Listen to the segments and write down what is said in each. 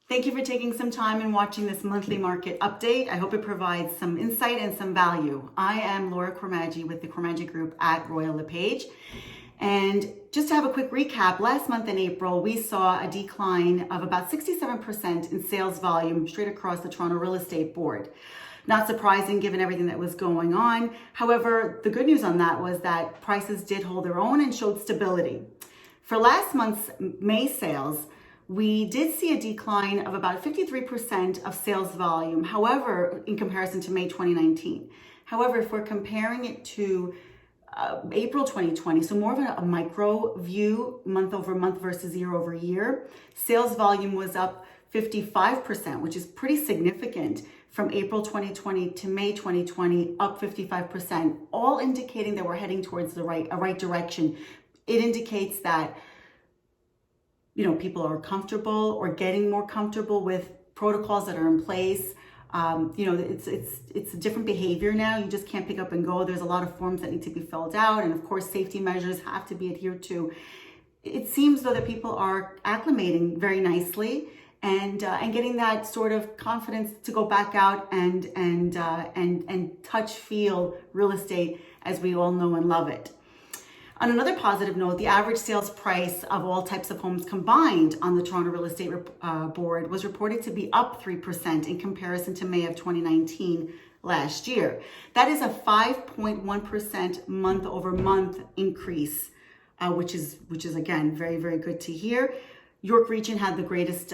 Thank you for taking some time and watching this monthly market update. I hope it provides some insight and some value. I am Laura Cormaggi with the Cormaggi Group at Royal LePage. And just to have a quick recap, last month in April, we saw a decline of about 67% in sales volume straight across the Toronto Real Estate Board. Not surprising given everything that was going on. However, the good news on that was that prices did hold their own and showed stability. For last month's May sales, we did see a decline of about 53% of sales volume, however, in comparison to May 2019. However, if we're comparing it to April 2020, so more of a micro view, month over month versus year over year, sales volume was up 55%, which is pretty significant from April 2020 to May 2020, up 55%, all indicating that we're heading towards a right direction. It indicates that people are comfortable or getting more comfortable with protocols that are in place. It's a different behavior now. You just can't pick up and go. There's a lot of forms that need to be filled out, and of course, safety measures have to be adhered to. It seems though that people are acclimating very nicely and getting that sort of confidence to go back out and touch, feel real estate as we all know and love it. On another positive note, the average sales price of all types of homes combined on the Toronto Real Estate Board was reported to be up 3% in comparison to May of 2019 last year. That is a 5.1% month over month increase, which is again, very, very good to hear. York Region had the greatest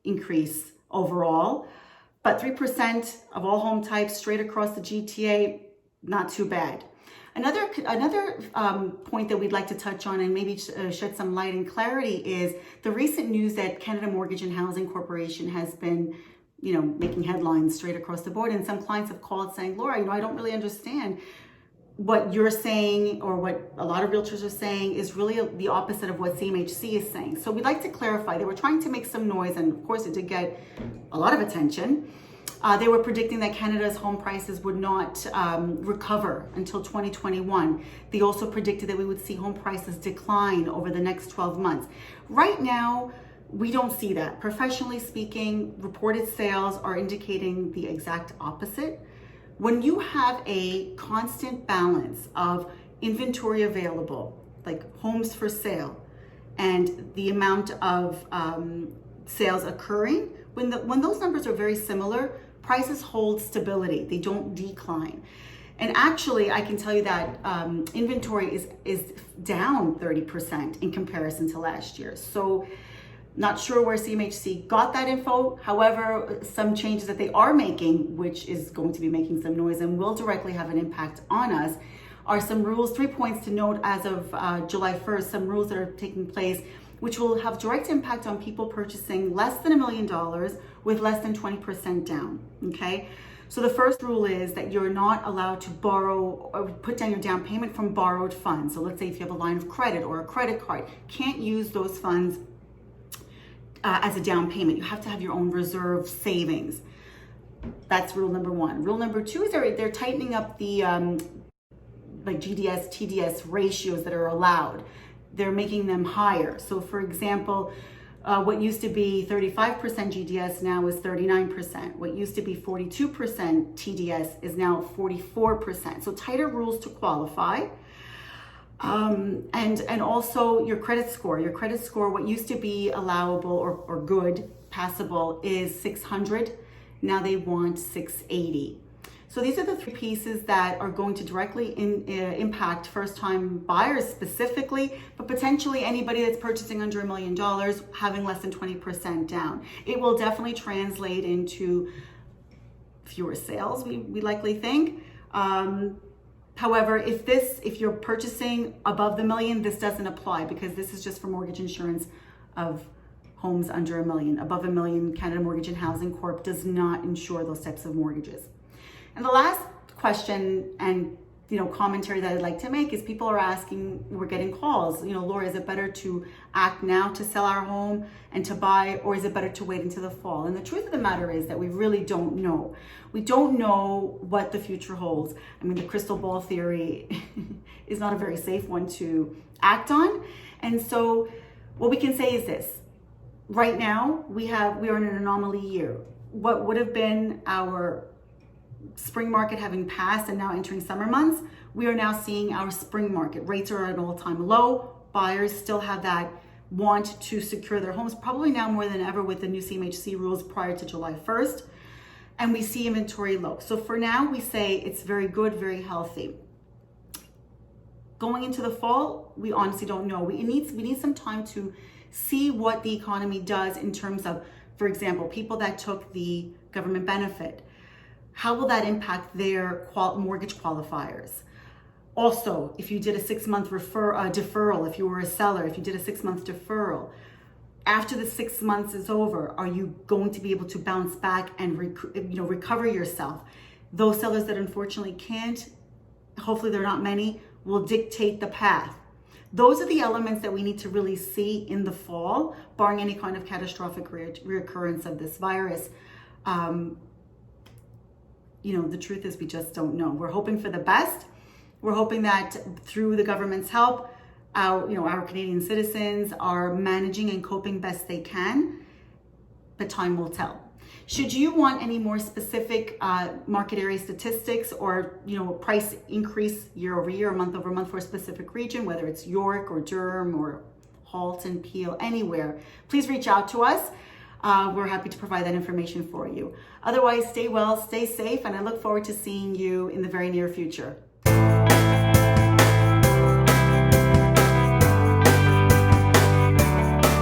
increase overall, but 3% of all home types straight across the GTA, not too bad. Another point that we'd like to touch on and maybe shed some light and clarity is the recent news that Canada Mortgage and Housing Corporation has been, making headlines straight across the board. And some clients have called saying, Laura, I don't really understand what you're saying, or what a lot of realtors are saying is really the opposite of what CMHC is saying. So we'd like to clarify. They were trying to make some noise, and of course it did get a lot of attention. They were predicting that Canada's home prices would not recover until 2021. They also predicted that we would see home prices decline over the next 12 months. Right now, we don't see that. Professionally speaking, reported sales are indicating the exact opposite. When you have a constant balance of inventory available, like homes for sale, and the amount of sales occurring, when those numbers are very similar, prices hold stability, they don't decline. And actually, I can tell you that inventory is down 30% in comparison to last year. So not sure where CMHC got that info. However, some changes that they are making, which is going to be making some noise and will directly have an impact on us, are some rules, 3 points to note as of July 1st, some rules that are taking place which will have direct impact on people purchasing less than $1 million with less than 20% down, okay? So the first rule is that you're not allowed to borrow or put down your down payment from borrowed funds. So let's say if you have a line of credit or a credit card, can't use those funds as a down payment. You have to have your own reserve savings. That's rule number one. Rule number two is they're tightening up the GDS, TDS ratios that are allowed. They're making them higher. So for example, what used to be 35% GDS now is 39%. What used to be 42% TDS is now 44%. So tighter rules to qualify. And also your credit score. Your credit score, what used to be allowable or good, passable, is 600. Now they want 680. So these are the three pieces that are going to directly impact first-time buyers specifically, but potentially anybody that's purchasing under $1 million, having less than 20% down. It will definitely translate into fewer sales, we likely think. However, if you're purchasing above the million, this doesn't apply because this is just for mortgage insurance of homes under $1 million. Above $1 million, Canada Mortgage and Housing Corp does not insure those types of mortgages. And the last question and commentary that I'd like to make is people are asking, we're getting calls, Laura, is it better to act now to sell our home and to buy, or is it better to wait until the fall? And the truth of the matter is that we really don't know. We don't know what the future holds. I mean, the crystal ball theory is not a very safe one to act on. And so what we can say is this: right now we are in an anomaly year. What would have been our spring market having passed and now entering summer months, we are now seeing our spring market. Rates are at an all-time low. Buyers still have that want to secure their homes, probably now more than ever with the new CMHC rules prior to July 1st. And we see inventory low. So for now, we say it's very good, very healthy. Going into the fall, we honestly don't know. We need some time to see what the economy does in terms of, for example, people that took the government benefit. How will that impact their mortgage qualifiers? Also, if you did a 6-month deferral, if you were a seller, if you did a 6-month deferral, after the 6 months is over, are you going to be able to bounce back and recover yourself? Those sellers that unfortunately can't, hopefully there are not many, will dictate the path. Those are the elements that we need to really see in the fall, barring any kind of catastrophic reoccurrence of this virus. The truth is we just don't know. We're hoping for the best. We're hoping that through the government's help, our Canadian citizens are managing and coping best they can, but time will tell. Should you want any more specific market area statistics or price increase year over year, month over month for a specific region, whether it's York or Durham or Halton, Peel, anywhere, please reach out to us. We're happy to provide that information for you. Otherwise, stay well, stay safe, and I look forward to seeing you in the very near future.